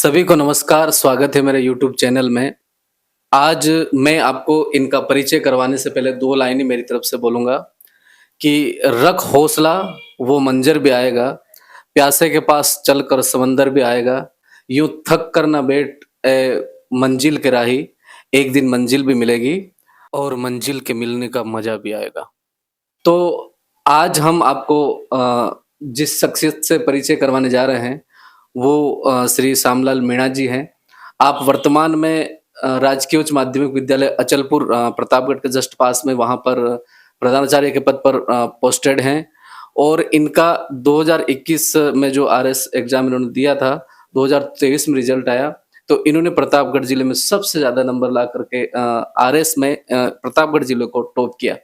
सभी को नमस्कार, स्वागत है मेरे यूट्यूब चैनल में। आज मैं आपको इनका परिचय करवाने से पहले 2 लाइनें मेरी तरफ से बोलूँगा कि रख हौसला, वो मंज़र भी आएगा, प्यासे के पास चलकर समंदर भी आएगा, यूँ थक कर ना बैठ मंजिल के राही, एक दिन मंजिल भी मिलेगी और मंजिल के मिलने का मज़ा भी आएगा। तो आज हम आपको जिस शख्सियत से परिचय करवाने जा रहे हैं, वो श्री श्यामलाल मीणा जी हैं। आप वर्तमान में राजकीय उच्च माध्यमिक विद्यालय अचलपुर प्रतापगढ़ के जस्ट पास में वहाँ पर प्रधानाचार्य के पद पर पोस्टेड हैं और इनका 2021 में जो आरएस एग्ज़ाम इन्होंने दिया था, 2023 में रिज़ल्ट आया, तो इन्होंने प्रतापगढ़ जिले में सबसे ज़्यादा नंबर ला करके आरएस में प्रतापगढ़ जिले को टॉप किया।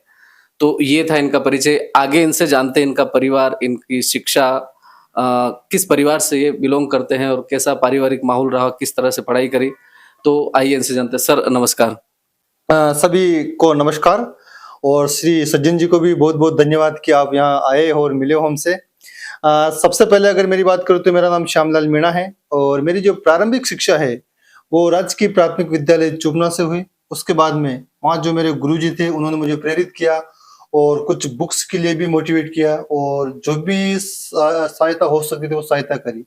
तो ये था इनका परिचय। आगे इनसे जानते हैं इनका परिवार, इनकी शिक्षा किस परिवार से ये बिलॉन्ग करते हैं और कैसा पारिवारिक माहौल रहा, किस तरह से पढ़ाई करी। तो आइए इनसे जानते हैं। सर नमस्कार। सभी को नमस्कार और श्री सज्जन जी को भी बहुत-बहुत धन्यवाद कि आप यहाँ आए और मिले हो हमसे। सबसे पहले अगर मेरी बात करूँ तो मेरा नाम श्यामलाल मीणा है और मेरी जो प्रारंभिक शिक्षा है, वो राजकीय प्राथमिक विद्यालय चुबना से हुई। उसके बाद में वहाँ जो मेरे गुरुजी थे उन्होंने मुझे प्रेरित किया और कुछ बुक्स के लिए भी मोटिवेट किया और जो भी सहायता हो सकती थी वो सहायता करी।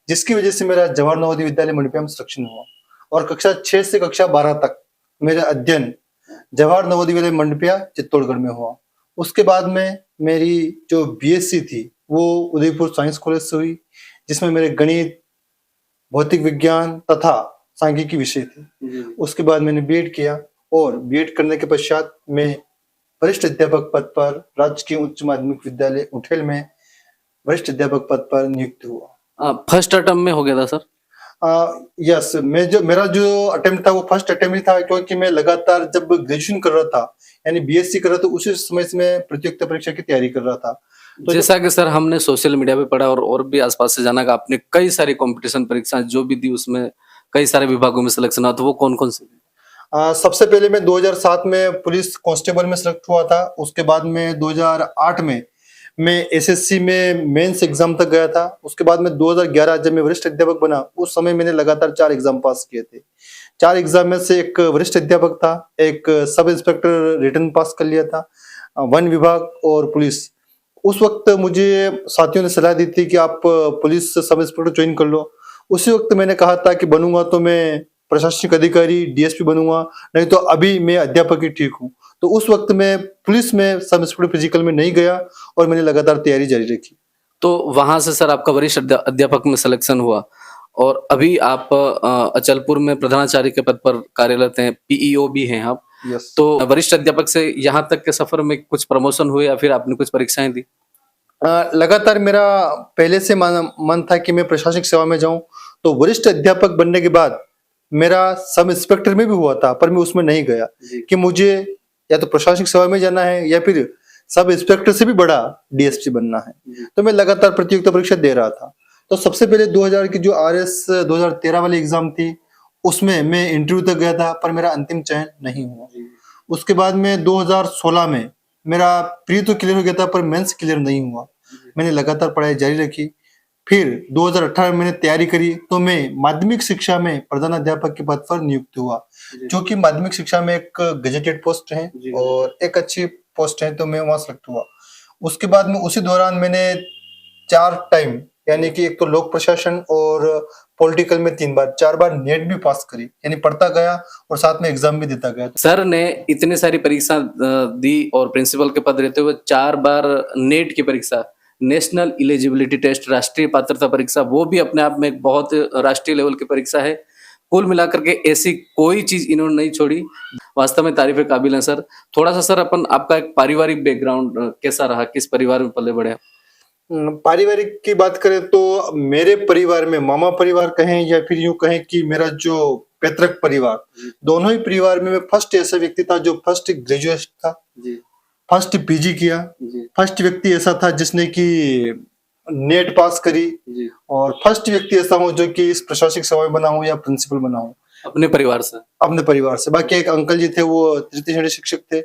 जिसकी वजह से मेरा जवाहर नवोदय विद्यालय मंडपिया में सिलेक्शन हुआ और कक्षा 6 से कक्षा 12 तक मेरा अध्ययन जवाहर नवोदय विद्यालय मंडपिया चित्तौड़गढ़ में हुआ। उसके बाद में मेरी जो बीएससी थी वो उदयपुर साइंस कॉलेज से हुई, जिसमें मेरे गणित, भौतिक विज्ञान तथा सांख्यिकी विषय थे। उसके बाद मैंने बीएड किया और बीएड करने के पश्चात मैं वरिष्ठ अध्यापक पद पर राजकीय उच्च माध्यमिक विद्यालय उठेल में वरिष्ठ अध्यापक पद पर नियुक्त हुआ। फर्स्ट अटेम्प्ट में हो गया था सर? यस, मेरा जो अटेम्प्ट था वो फर्स्ट अटेम्प्ट ही था, क्योंकि मैं लगातार जब ग्रेजुएशन कर रहा था यानी बीएससी कर रहा था, उसी समय से मैं प्रतियोगिता परीक्षा की तैयारी कर रहा था। तो जैसा कि सर हमने सोशल मीडिया पे पढ़ा और भी आसपास से जाना कि आपने कई सारी कंपटीशन परीक्षाएं जो भी दी उसमें कई सारे विभागों में सिलेक्शन हुआ, तो वो कौन-कौन से? सबसे पहले मैं 2007 में पुलिस कांस्टेबल में सिलेक्ट हुआ था। उसके बाद में 2008 में मैं एसएससी में मेंस एग्जाम तक गया था। उसके बाद में 2011 जब मैं वरिष्ठ अध्यापक बना, उस समय मैंने लगातार 4 एग्जाम पास किए थे। 4 एग्जाम में से एक वरिष्ठ अध्यापक था, एक सब इंस्पेक्टर रिटर्न पास कर लिया था, वन विभाग और पुलिस। उस वक्त मुझे साथियों ने सलाह दी थी कि आप पुलिस सब इंस्पेक्टर ज्वाइन कर लो। उसी वक्त मैंने कहा था कि बनूंगा तो मैं प्रशासनिक अधिकारी डीएसपी बनूंगा, नहीं तो अभी मैं अध्यापक ही ठीक हूँ। तो उस वक्त मैं पुलिस में सब इंस्पेक्टर फिजिकल में नहीं गया और मैंने लगातार तैयारी जारी रखी। तो वहाँ से सर आपका वरिष्ठ अध्यापक में सिलेक्शन हुआ और अभी आप अचलपुर में प्रधानाचार्य के पद पर कार्यरत हैं, पीईओ भी हैं आप। यस। तो वरिष्ठ अध्यापक से यहाँ तक के सफर में कुछ प्रमोशन हुए या फिर आपने कुछ परीक्षाएं दी? लगातार मेरा पहले से मन था कि मैं प्रशासनिक सेवा में जाऊं, तो वरिष्ठ अध्यापक बनने के बाद मेरा सब इंस्पेक्टर में भी हुआ था, पर मैं उसमें नहीं गया कि मुझे या तो प्रशासनिक सेवा में जाना है या फिर सब इंस्पेक्टर से भी बड़ा डीएसपी बनना है। तो मैं लगातार प्रतियोगिता परीक्षा दे रहा था। तो सबसे पहले 2000 की जो आरएस 2013 वाली एग्जाम थी, उसमें मैं इंटरव्यू तक गया था, पर मेरा अंतिम चयन नहीं हुआ। उसके बाद में 2016 में मेरा प्री तो क्लियर हो गया था, पर मेंस क्लियर नहीं हुआ। मैंने लगातार पढ़ाई जारी रखी। फिर 2018 में मैंने तैयारी करी, तो मैं माध्यमिक शिक्षा में प्रधानाध्यापक के पद पर नियुक्त हुआ, जो कि माध्यमिक शिक्षा में एक गजेटेड पोस्ट है और एक अच्छी पोस्ट है, तो मैं वहां सेलेक्ट हुआ। उसके बाद में उसी दौरान मैंने 4 टाइम यानी कि एक तो लोक प्रशासन और पॉलिटिकल में 3 बार 4 बार नेट भी पास करी, यानी पढ़ता गया और साथ में एग्जाम भी देता गया। सर ने इतनी सारी परीक्षा दी और प्रिंसिपल के पद रहते हुए 4 बार नेट की परीक्षा, नेशनल एलिजिबिलिटी टेस्ट, राष्ट्रीय पात्रता परीक्षा, वो भी अपने आप में एक बहुत राष्ट्रीय लेवल की परीक्षा है। कुल मिलाकर के ऐसी कोई चीज इन्होंने नहीं छोड़ी। वास्तव में तारीफ काबिल है सर। थोड़ा सा सर अपन आपका एक पारिवारिक बैकग्राउंड कैसा रहा, किस परिवार में पले बड़े? पारिवारिक की बात करें तो मेरे परिवार में मामा परिवार कहें या फिर यूं कहें कि मेरा जो पैतृक परिवार, दोनों ही परिवार में मैं फर्स्ट ऐसा व्यक्ति था जो फर्स्ट ग्रेजुएट था, फर्स्ट पीजी किया, फर्स्ट व्यक्ति ऐसा था जिसने कि नेट पास करी और फर्स्ट व्यक्ति ऐसा हूँ जो कि इस प्रशासनिक सेवा में बना हूँ या प्रिंसिपल बना हूँ अपने परिवार से। अपने परिवार से। बाकी एक अंकल जी थे वो तृतीय श्रेणी शिक्षक थे,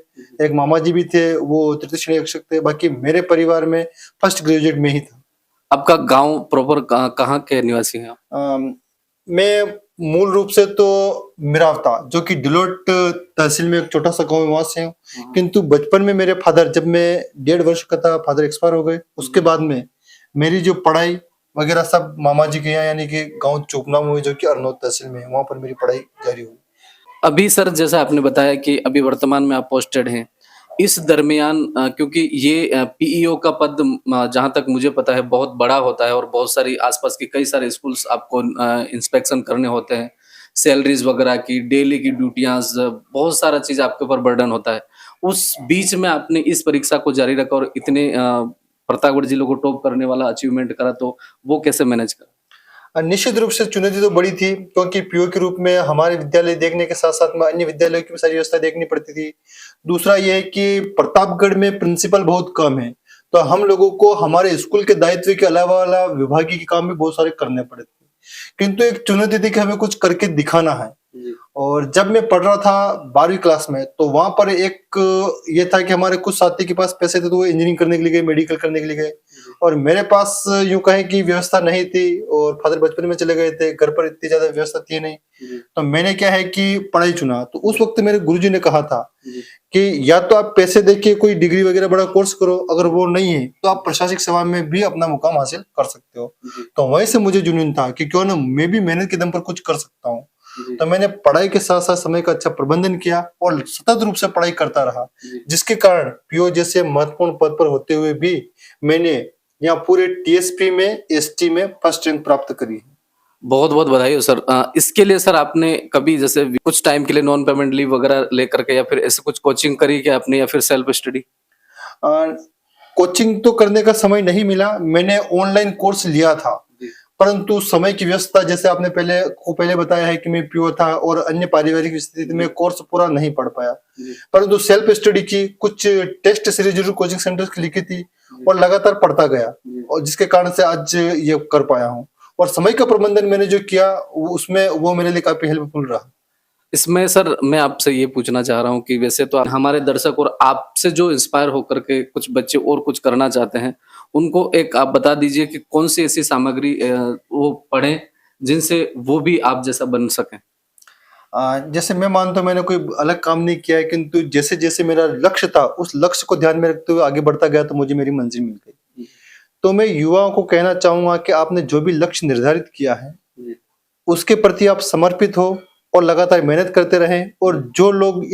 एक मामा जी भी थे वो तृतीय श्रेणी शिक्षक थे। बाकी मेरे परिवार में फर्स्ट ग्रेजुएट में ही था। आपका गांव प्रॉपर कहाँ के निवासी हैं आप? मैं मूल रूप से तो मिरावता जो कि डिलोट तहसील में एक छोटा सा गांव है वहां से हूँ। किंतु बचपन में मेरे फादर, जब मैं 1.5 वर्ष का था, फादर एक्सपायर हो गए। उसके बाद में मेरी जो पढ़ाई वगैरह सब मामा जी के यहाँ यानी कि गांव चोपना में हुई, जो कि अरनोद तहसील में है, वहां पर मेरी पढ़ाई जारी हुई। अभी सर जैसा आपने बताया कि अभी वर्तमान में आप पोस्टेड हैं। इस दरमियान क्योंकि ये पीईओ का पद जहाँ तक मुझे पता है बहुत बड़ा होता है और बहुत सारी आसपास के कई सारे स्कूल्स आपको इंस्पेक्शन करने होते हैं। सैलरीज वगैरह की, डेली की ड्यूटियाँ, बहुत सारा चीज़ आपके ऊपर बर्डन होता है। उस बीच में आपने इस परीक्षा को जारी रखा और इतने प्रतापगढ़ जिले को टॉप करने वाला अचीवमेंट करा, तो वो कैसे मैनेज करा? निश्चित रूप से चुनौती तो बड़ी थी, क्योंकि पीओ के रूप में हमारे विद्यालय देखने के साथ साथ में अन्य विद्यालयों की भी सारी व्यवस्था देखनी पड़ती थी। दूसरा यह है कि प्रतापगढ़ में प्रिंसिपल बहुत कम है, तो हम लोगों को हमारे स्कूल के दायित्व के अलावा वाला विभागीय के काम भी बहुत सारे करने पड़े थे। किंतु एक चुनौती थी कि हमें कुछ करके दिखाना है। और जब मैं पढ़ रहा था 12वीं क्लास में, तो वहां पर एक ये था कि हमारे कुछ साथी के पास पैसे थे, तो वो इंजीनियरिंग करने के लिए गए, मेडिकल करने के लिए गए, और मेरे पास यूं कहें कि व्यवस्था नहीं थी, और फादर बचपन में चले गए थे, घर पर इतनी ज्यादा व्यवस्था थी नहीं। तो मैंने क्या है कि पढ़ाई चुना। तो उस वक्त मेरे गुरुजी ने कहा था कि या तो आप पैसे देके कोई डिग्री वगैरह बड़ा कोर्स करो, अगर वो नहीं है तो आप प्रशासनिक सेवा में भी अपना मुकाम हासिल कर सकते हो। तो वहीं से मुझे जुनून था कि क्यों ना मैं भी मेहनत के दम पर कुछ कर सकता हूँ। तो मैंने पढ़ाई के साथ साथ समय का अच्छा प्रबंधन किया और सतत रूप से पढ़ाई करता रहा, जिसके कारण पीओ जैसे महत्वपूर्ण पद पर होते हुए भी मैंने यहाँ पूरे टीएसपी में, एसटी में फर्स्ट रैंक प्राप्त करी। बहुत बहुत बधाई हो सर। इसके लिए सर आपने कभी जैसे कुछ टाइम के लिए नॉन पेमेंट लीव वगैरह लेकर के या फिर ऐसे कुछ कोचिंग करी क्या आपने, या फिर सेल्फ स्टडी? कोचिंग तो करने का समय नहीं मिला, मैंने ऑनलाइन कोर्स लिया था, परंतु समय की व्यवस्था, जैसे आपने पहले बताया है कि मैं पीओ था और अन्य पारिवारिक स्थिति में कोर्स पूरा नहीं पढ़ पाया। परंतु सेल्फ स्टडी की, कुछ टेस्ट सीरीज जरूर कोचिंग सेंटर्स की लिखी थी और लगातार पढ़ता गया, और जिसके कारण से आज ये कर पाया हूँ। और समय का प्रबंधन मैंने जो किया उसमें वो मेरे लिए काफी हेल्पफुल रहा। इसमें सर मैं आपसे ये पूछना चाह रहा हूँ कि वैसे तो हमारे दर्शक और आपसे जो इंस्पायर होकर के कुछ बच्चे और कुछ करना चाहते हैं, उनको एक आप बता दीजिए कि कौन सी ऐसी सामग्री वो पढ़ें जिनसे वो भी आप जैसा बन सकें। जैसे मैं मानता हूँ मैंने कोई अलग काम नहीं किया है, किंतु जैसे जैसे मेरा लक्ष्य था उस लक्ष्य को ध्यान में रखते हुए आगे बढ़ता गया, तो मुझे मेरी मंजिल मिल गई। तो मैं युवाओं को कहना चाहूंगा कि आपने जो भी लक्ष्य निर्धारित किया है उसके प्रति आप समर्पित हो और लगातार मेहनत करते रहें, और जो लोग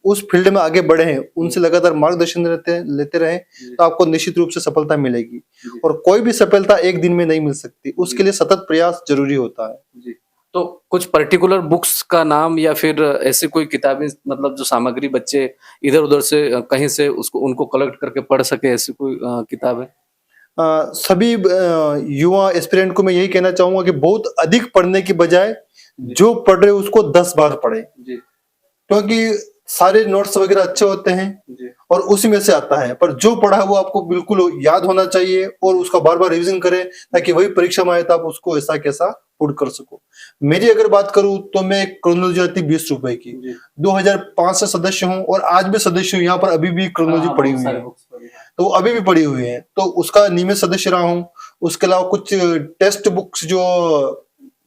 उस फील्ड में आगे बढ़े हैं उनसे लगातार मार्गदर्शन लेते रहें, तो आपको निश्चित रूप से सफलता मिलेगी। और कोई भी सफलता एक दिन में नहीं मिल सकती, उसके लिए सतत प्रयास जरूरी होता है। तो कुछ पर्टिकुलर बुक्स का नाम या फिर ऐसी कोई किताबें, मतलब जो सामग्री बच्चे इधर उधर से कहीं से उसको उनको कलेक्ट करके पढ़ सके, ऐसी कोई किताब है? सभी युवा एस्पिरेंट को मैं यही कहना चाहूंगा कि बहुत अधिक पढ़ने की बजाय जो पढ़ रहे उसको 10 बार पढ़े, क्योंकि सारे नोट्स वगैरह अच्छे होते हैं और उसी में से आता है, पर जो पढ़ा है वो आपको बिल्कुल याद होना चाहिए, और उसका बार बार रिवीजन करें ताकि वही परीक्षा में आए तो आप उसको ऐसा कैसा पुट कर सको। मेरी अगर बात करूं तो मैं क्रोनोलॉजी आती 20 रुपए की, 2005 से सदस्य हूं और आज भी सदस्य हूं। यहाँ पर अभी भी क्रोनोलॉजी पड़ी हुई है, तो अभी भी पड़ी हुई है, तो उसका नियमित सदस्य रहा हूँ। उसके अलावा कुछ टेस्ट बुक्स जो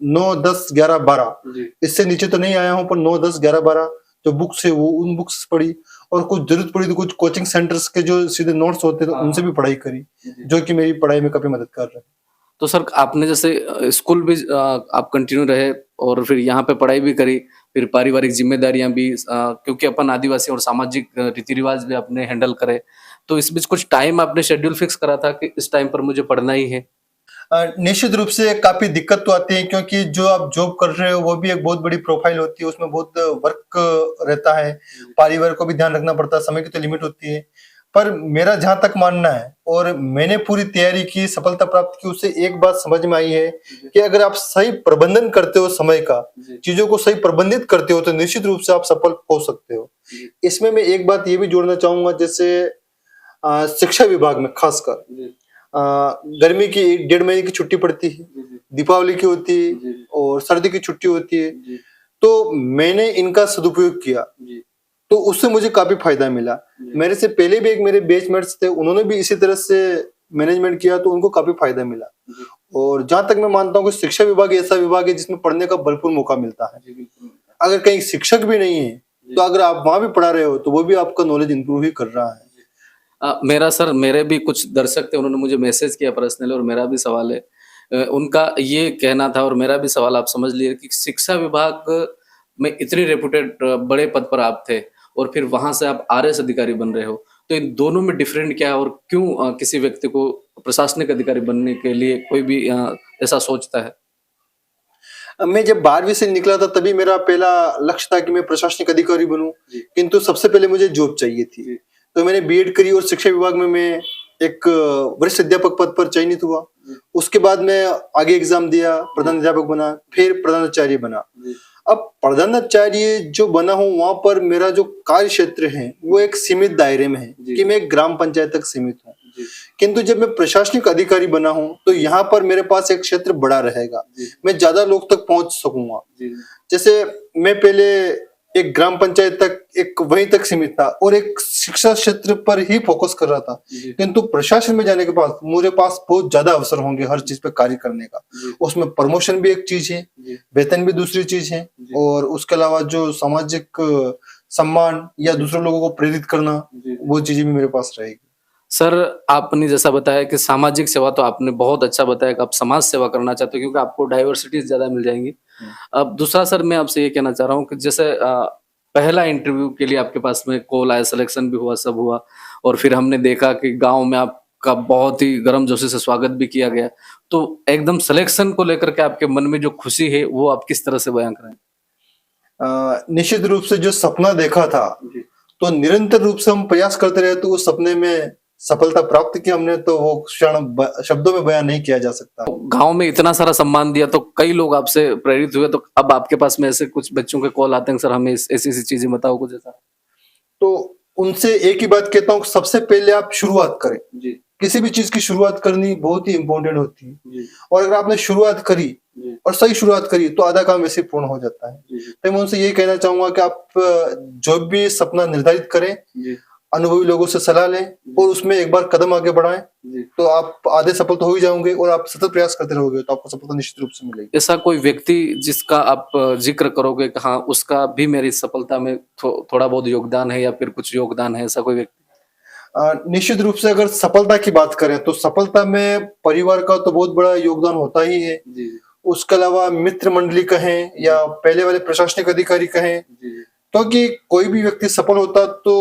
9, 10, 11, 12 इससे नीचे तो नहीं आया हूँ, पर 9, 10, 11, 12 जो बुक्स है वो उन बुक्स पढ़ी, और कुछ जरूरत पड़ी तो कुछ कोचिंग सेंटर्स के जो सीधे नोट्स होते हैं तो उनसे भी पढ़ाई करी, जो कि मेरी पढ़ाई में काफी मदद कर रहे हैं। तो सर आपने जैसे स्कूल भी आप कंटिन्यू रहे और फिर यहाँ पे पढ़ाई भी करी, फिर पारिवारिक जिम्मेदारियां भी, क्योंकि अपन आदिवासी और सामाजिक रीति रिवाज भी आपने हैंडल करे, तो इस बीच कुछ टाइम आपने शेड्यूल फिक्स करा था कि इस टाइम पर मुझे पढ़ना ही है? निश्चित रूप से काफी दिक्कत तो आती है, क्योंकि जो आप जॉब कर रहे हो वो भी एक बहुत बड़ी प्रोफाइल होती है, उसमें बहुत वर्क रहता है, परिवार को भी ध्यान रखना पड़ता है, समय की तो लिमिट होती है। पर मेरा जहां तक मानना है, और मैंने पूरी तैयारी की, सफलता प्राप्त की, उससे एक बात समझ में आई है कि अगर आप सही प्रबंधन करते हो समय का, चीजों को सही प्रबंधित करते हो, तो निश्चित रूप से आप सफल हो सकते हो। इसमें मैं एक बात ये भी जोड़ना चाहूंगा, जैसे शिक्षा विभाग में खासकर गर्मी की 1.5 महीने की छुट्टी पड़ती है, दीपावली की होती है और सर्दी की छुट्टी होती है, तो मैंने इनका सदुपयोग किया, तो उससे मुझे काफी फायदा मिला। मेरे से पहले भी एक मेरे बैचमेट्स थे, उन्होंने भी इसी तरह से मैनेजमेंट किया, तो उनको काफी फायदा मिला। और जहां तक मैं मानता हूँ कि शिक्षा विभाग ऐसा विभाग है जिसमें पढ़ने का भरपूर मौका मिलता है। जी, बिल्कुल। अगर कहीं शिक्षक भी नहीं है तो अगर आप वहां भी पढ़ा रहे हो तो वो भी आपका नॉलेज इंप्रूव ही कर रहा है। मेरा सर मेरे भी कुछ दर्शक थे, उन्होंने मुझे मैसेज किया पर्सनली और मेरा भी सवाल है। उनका ये कहना था और मेरा भी सवाल आप समझ लिए कि शिक्षा विभाग में इतनी रेपुटेड बड़े पद पर आप थे और फिर वहाँ से आप आरएस अधिकारी बन रहे हो। तो इन दोनों में डिफरेंट क्या है और क्यों किसी व्यक्ति को प्रशासनिक अधिकारी बनने के लिए कोई भी ऐसा सोचता है? मैं जब 12वीं से निकला था तभी मेरा पहला लक्ष्य था कि मैं प्रशासनिक अधिकारी बनूं, किंतु सबसे पहले मुझे जॉब चाहिए थी। तो मैंने बीएड करी और शिक्षा विभाग में मैं एक वरिष्ठ अध्यापक पद पर चयनित हुआ। उसके बाद मैं आगे एग्जाम दिया, प्रधानाध्यापक बना, फिर प्रधानाचार्य बना। अब प्रधानाचार्य जो बना हूँ वहां पर मेरा जो कार्य क्षेत्र है वो एक सीमित दायरे में है कि मैं एक ग्राम पंचायत तक सीमित हूँ। किंतु जब मैं प्रशासनिक अधिकारी बना हूं तो यहाँ पर मेरे पास एक क्षेत्र बड़ा रहेगा, मैं ज्यादा लोग तक पहुंच सकूंगा। जैसे मैं पहले एक ग्राम पंचायत तक एक वहीं तक सीमित था और एक शिक्षा क्षेत्र पर ही फोकस कर रहा था, किंतु प्रशासन में जाने के बाद मेरे पास बहुत ज्यादा अवसर होंगे हर चीज पे कार्य करने का। उसमें प्रमोशन भी एक चीज है, वेतन भी दूसरी चीज है, और उसके अलावा जो सामाजिक सम्मान या दूसरे लोगों को प्रेरित करना वो चीजें भी मेरे पास रहेगी। सर, आपने जैसा बताया कि सामाजिक सेवा तो आपने बहुत अच्छा बताया कि आप समाज सेवा करना चाहते हो क्योंकि आपको डाइवर्सिटीज़ ज़्यादा मिल जाएँगी। अब दूसरा सर मैं आपसे ये कहना चाह रहा हूँ कि जैसे पहला इंटरव्यू के लिए आपके पास में कॉल आया, सिलेक्शन भी हुआ, सब हुआ और फिर हमने देखा कि गाँव में आपका बहुत ही गर्मजोशी से स्वागत भी किया गया। तो एकदम सिलेक्शन को लेकर के आपके मन में जो खुशी है, वो आप किस तरह से बयाँ करें? निश्चित रूप से जो सपना देखा था तो निरंतर रूप से हम प्रयास करते रहे तो उस सपने में सफलता प्राप्त की हमने, तो वो क्षण शब्दों में बयान नहीं किया जा सकता। गाँव में इतना सारा सम्मान दिया तो कई लोग आपसे प्रेरित हुए, तो अब आपके पास में ऐसे कुछ बच्चों के कॉल आते हैं, सर हमें ऐसी-ऐसी चीज़ें बताओ कुछ ऐसा? तो उनसे एक ही बात कहता हूँ, सबसे पहले आप शुरुआत करें। किसी भी चीज की शुरुआत करनी बहुत ही इंपॉर्टेंट होती है, और अगर आपने शुरुआत करी और सही शुरुआत करी तो आधा काम वैसे पूर्ण हो जाता है। तो मैं उनसे यही कहना चाहूंगा कि आप जो भी सपना निर्धारित करें, अनुभवी लोगों से सलाह लें और उसमें एक बार कदम आगे बढ़ाएं, तो आप आधे सफल तो हो ही जाओगे और आप सतत प्रयास करते रहोगे तो आपको सफलता निश्चित रूप से मिलेगी। ऐसा कोई व्यक्ति जिसका आप जिक्र करोगे कि हाँ उसका भी मेरी सफलता में थोड़ा बहुत योगदान है या फिर कुछ योगदान है, ऐसा कोई व्यक्ति? निश्चित रूप से अगर सफलता की बात करें तो सफलता में परिवार का तो बहुत बड़ा योगदान होता ही है। उसके अलावा मित्र मंडली कहें या पहले वाले प्रशासनिक अधिकारी कहें, क्योंकि कोई भी व्यक्ति सफल होता तो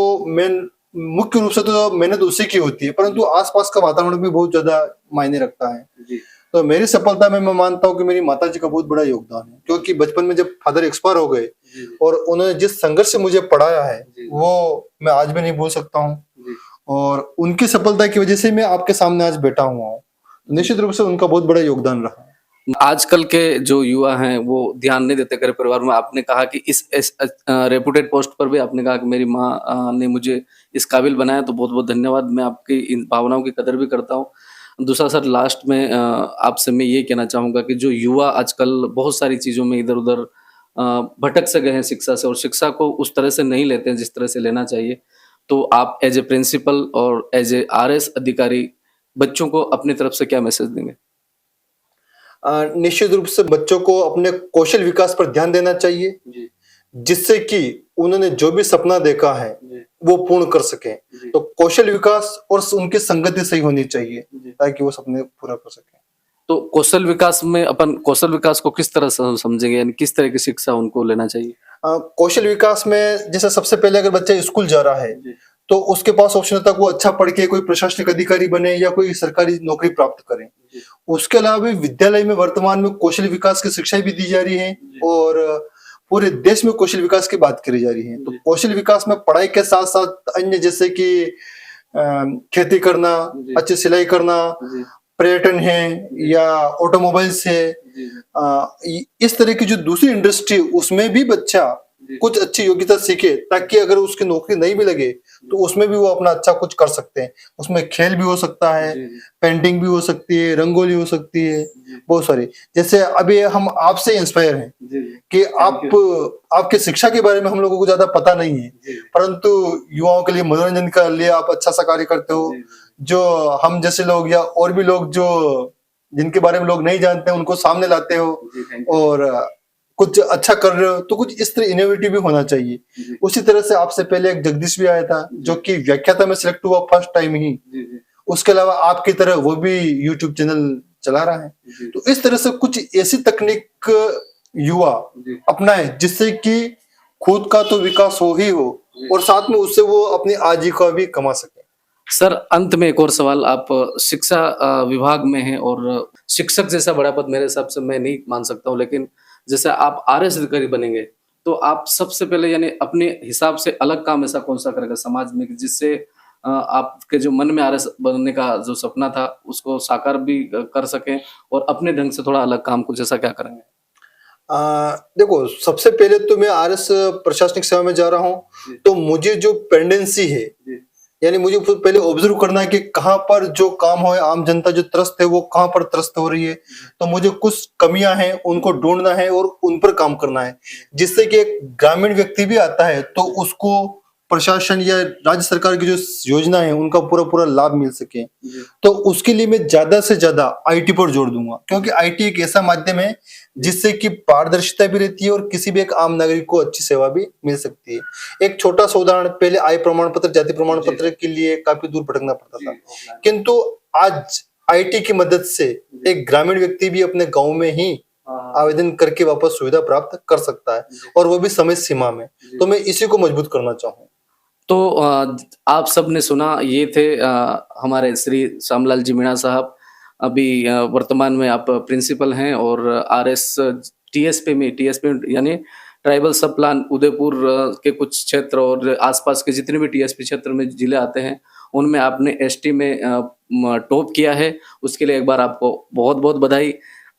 मुख्य रूप से तो मेहनत उसी की होती है, परंतु आसपास का वातावरण भी बहुत ज्यादा मायने रखता है। तो मेरी सफलता में मैं मानता हूँ कि मेरी माता जी का बहुत बड़ा योगदान है, क्योंकि बचपन में जब फादर एक्सपायर हो गए और उन्होंने जिस संघर्ष से मुझे पढ़ाया है वो मैं आज भी नहीं भूल सकता हूँ, और उनकी सफलता की वजह से मैं आपके सामने आज बैठा हुआ हूँ। निश्चित रूप से उनका बहुत बड़ा योगदान रहा। आजकल के जो युवा हैं वो ध्यान नहीं देते घर परिवार में। आपने कहा कि इस रेपुटेड पोस्ट पर भी आपने कहा कि मेरी माँ ने मुझे इस काबिल बनाया, तो बहुत-बहुत धन्यवाद। मैं आपकी इन भावनाओं की कदर भी करता हूँ। दूसरा सर लास्ट में आपसे मैं ये कहना चाहूँगा कि जो युवा आजकल बहुत सारी चीज़ों में इधर-उधर भटक से गए हैं शिक्षा से और शिक्षा को उस तरह से नहीं लेते हैं जिस तरह से लेना चाहिए। तो आप एज़ ए प्रिंसिपल और एज़ ए आरएस अधिकारी बच्चों को अपनी तरफ से क्या मैसेज देंगे? निश्चित रूप से बच्चों को अपने कौशल विकास पर ध्यान देना चाहिए, जिससे कि उन्होंने जो भी सपना देखा है वो पूर्ण कर सके। तो कौशल विकास और उनकी संगति सही होनी चाहिए ताकि वो सपने पूरा कर सके। तो कौशल विकास में अपन कौशल विकास को किस तरह से समझेंगे, यानी किस तरह की शिक्षा उनको लेना चाहिए? कौशल विकास में जैसे सबसे पहले अगर बच्चा स्कूल जा रहा है तो उसके पास ऑप्शन होता है वो अच्छा पढ़ के कोई प्रशासनिक अधिकारी बने या कोई सरकारी नौकरी प्राप्त करे। उसके अलावा भी विद्यालय में वर्तमान में कौशल विकास की शिक्षा भी दी जा रही है और पूरे देश में कौशल विकास की बात करी जा रही है। तो कौशल विकास में पढ़ाई के साथ साथ अन्य जैसे कि खेती करना, अच्छी सिलाई करना, पर्यटन है या ऑटोमोबाइल्स है, इस तरह की जो दूसरी इंडस्ट्री उसमें भी बच्चा कुछ अच्छी योग्यता सीखे ताकि अगर उसकी नौकरी नहीं भी लगे तो उसमें भी वो अपना अच्छा कुछ कर सकते हैं। उसमें खेल भी हो सकता है, पेंटिंग भी हो सकती है, रंगोली हो सकती है, बहुत सारी। जैसे अभी हम आपसे इंस्पायर हैं कि आपके शिक्षा के बारे में हम लोगों को ज्यादा पता नहीं है, परंतु युवाओं के लिए मनोरंजन के लिए आप अच्छा सा कार्य करते हो, जो हम जैसे लोग या और भी लोग जो जिनके बारे में लोग नहीं जानते हैं उनको सामने लाते हो जी, थैंक यू। और कुछ अच्छा कर रहे हो, तो कुछ इस तरह इनोवेटिव भी होना चाहिए। जी, उसी तरह से आपसे पहले एक जगदीश भी आया था जो कि व्याख्याता में सिलेक्ट हुआ फर्स्ट टाइम ही। जी, जी, उसके अलावा आपकी तरह वो भी यूट्यूब चैनल चला रहा है। जी, तो इस तरह से कुछ ऐसी तकनीक युवा जी, अपनाए जिससे कि खुद का तो विकास हो ही हो जी। और साथ में उससे वो अपनी आजीविका भी कमा सके। सर, अंत में एक और सवाल, आप शिक्षा विभाग में हैं और शिक्षक जैसा बड़ा पद मेरे हिसाब से मैं नहीं मान सकता हूँ, लेकिन जैसे आप आरएस अधिकारी बनेंगे, तो आप सबसे पहले यानी अपने हिसाब से अलग काम ऐसा कौन-सा करेंगे समाज में कि जिससे आपके जो मन में आरएस बनने का जो सपना था, उसको साकार भी कर सकें और अपने ढंग से थोड़ा अलग काम कुछ ऐसा क्या करेंगे? देखो, सबसे पहले तो मैं आरएस प्रशासनिक सेवा में जा रहा हूँ, जी, तो मुझे जो पेंडेंसी है, जी, यानी मुझे पहले ऑब्जर्व करना है कि कहाँ पर जो काम हो, आम जनता जो त्रस्त है वो कहाँ पर त्रस्त हो रही है। तो मुझे कुछ कमियां हैं उनको ढूंढना है और उन पर काम करना है, जिससे कि एक ग्रामीण व्यक्ति भी आता है तो उसको प्रशासन या राज्य सरकार की जो योजना है उनका पूरा पूरा लाभ मिल सके। जी, तो उसके लिए मैं ज्यादा से ज्यादा आईटी पर जोर दूंगा, क्योंकि आईटी एक ऐसा माध्यम है जिससे कि पारदर्शिता भी रहती है और किसी भी एक आम नागरिक को अच्छी सेवा भी मिल सकती है। एक छोटा सा उदाहरण, पहले आय प्रमाण पत्र, जाति प्रमाण जी, पत्र के लिए काफी दूर भटकना पड़ता जी, था, ऑफलाइन। किंतु आज आईटी की मदद से एक ग्रामीण व्यक्ति भी अपने गांव में ही हाँ, हाँ, आवेदन करके वापस सुविधा प्राप्त कर सकता है, जी, और वो भी समय सीमा में। जी। तो मैं इसी को मजबूत करना चाहूँ। तो आप सबने सुना, ये थे हमारे श्री श्यामलाल जी मीणा साहब। अभी वर्तमान में आप प्रिंसिपल हैं और आरएस टीएसपी यानी ट्राइबल सब प्लान उदयपुर के कुछ क्षेत्र और आसपास के जितने भी टीएसपी क्षेत्र में जिले आते हैं, उनमें आपने एसटी में टॉप किया है। उसके लिए एक बार आपको बहुत-बहुत बधाई।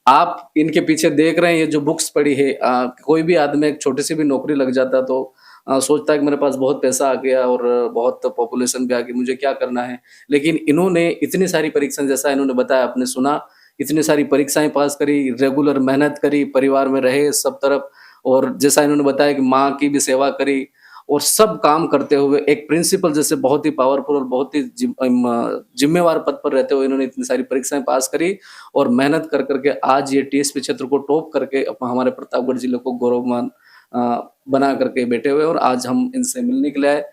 आप इनके पीछे देख रहे हैं, ये जो बुक्स पड़ी है, कोई भी आदमी एक छोटी सी भी नौकरी लग जाता तो सोचता है कि मेरे पास बहुत पैसा आ गया और बहुत पॉपुलेशन भी आ गई, मुझे क्या करना है? लेकिन इन्होंने इतनी सारी परीक्षाएँ, जैसा इन्होंने बताया, आपने सुना, इतनी सारी परीक्षाएँ पास करी, रेगुलर मेहनत करी, परिवार में रहे सब तरफ, और जैसा इन्होंने बताया कि माँ की भी सेवा करी और सब काम करते हुए एक प्रिंसिपल जैसे बहुत ही पावरफुल और बहुत ही ज़िम्मेवार पद पर रहते हुए इन्होंने इतनी सारी परीक्षाएँ पास करी और मेहनत कर कर के आज ये टीएसपी क्षेत्र को टॉप करके हमारे प्रतापगढ़ जिले को गौरवमान बना करके बैठे हुए हैं और आज हम इनसे मिलने के लिए आए।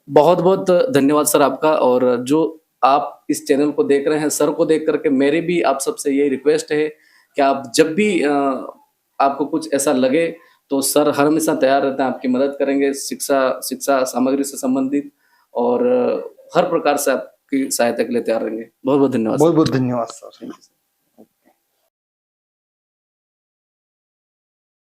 बहुत-बहुत धन्यवाद सर आपका, और जो आप इस चैनल को देख रहे हैं, सर को देख कर के मेरी भी आप सबसे यही रिक्वेस्ट है कि आप जब भी आपको कुछ ऐसा लगे तो सर हर हमेशा तैयार रहते हैं, आपकी मदद करेंगे शिक्षा शिक्षा सामग्री से संबंधित, और हर प्रकार से आपकी सहायता के लिए तैयार रहेंगे। बहुत-बहुत धन्यवाद बहुत सर। बहुत धन्यवाद सर। Thank you sir.